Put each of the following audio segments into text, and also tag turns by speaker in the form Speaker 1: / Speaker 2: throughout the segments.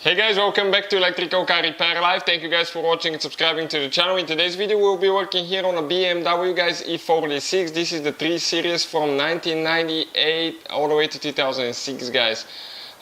Speaker 1: Hey guys, welcome back to Electrical Car Repair Live. Thank you guys for watching and subscribing to the channel. In today's video we'll be working here on a BMW guys E46. This is the 3 Series from 1998 all the way to 2006 guys.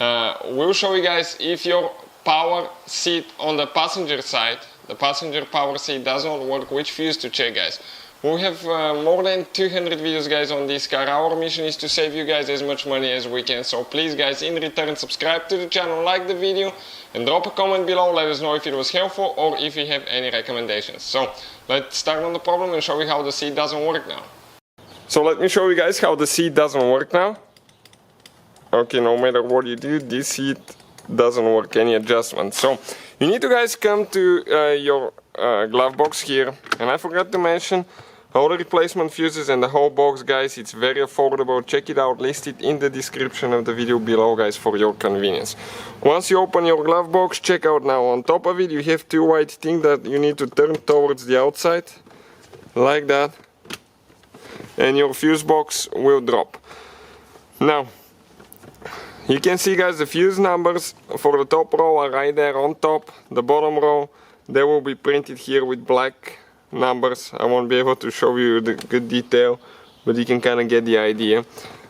Speaker 1: We'll show you guys if your power seat on the passenger side, the passenger power seat doesn't work, which fuse to check guys. We have more than 200 videos guys on this car. Our mission is to save you guys as much money as we can. So please guys, in return, subscribe to the channel, like the video and drop a comment below. Let us know if it was helpful or if you have any recommendations. So let's start on the problem and show you how the seat doesn't work now. So let me show you guys how the seat doesn't work now. Okay, no matter what you do, this seat doesn't work, any adjustment. So you need to guys come to your glove box here, and I forgot to mention all the replacement fuses and the whole box guys. It's very affordable. Check it out, listed in the description of the video below guys for your convenience. Once you open your glove box, check out now on top of it you have two white things that you need to turn towards the outside like that, and your fuse box will drop. Now you can see guys the fuse numbers for the top row are right there on top. The bottom row, they will be printed here with black numbers. I won't be able to show you the good detail, but you can kind of get the idea.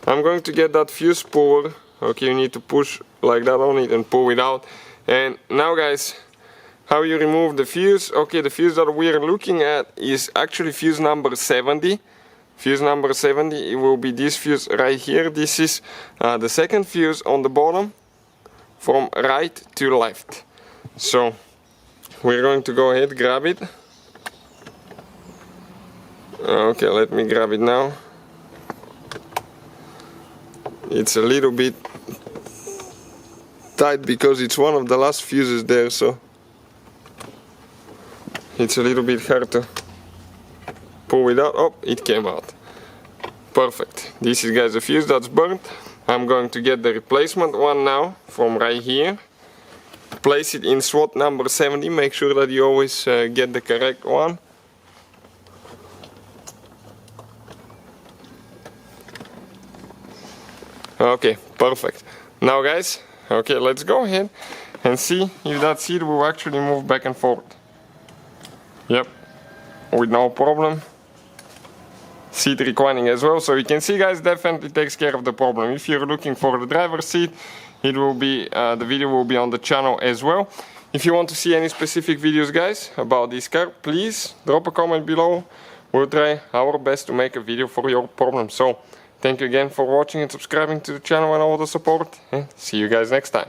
Speaker 1: I'm going to get that fuse puller. Okay, you need to push like that on it and pull it out. And now guys, how you remove the fuse. Okay, the fuse that we're looking at is actually fuse number 70. Fuse number 70, it will be this fuse right here. This is the second fuse on the bottom from right to left. So we're going to go ahead, grab it. Okay, let me grab it now. It's a little bit tight because it's one of the last fuses there, so it's a little bit hard to pull it out. Oh, it came out. Perfect. This is guys the fuse that's burnt. I'm going to get the replacement one now from right here. Place it in slot number 70. Make sure that you always get the correct one. Okay, perfect. Now guys, okay, let's go ahead and see if that seat will actually move back and forth. Yep, with no problem. Seat reclining as well, so you can see guys, definitely takes care of the problem. If you're looking for the driver's seat, it will be the video will be on the channel as well. If you want to see any specific videos guys about this car, please drop a comment below. We'll try our best to make a video for your problem. So thank you again for watching and subscribing to the channel and all the support, and see you guys next time.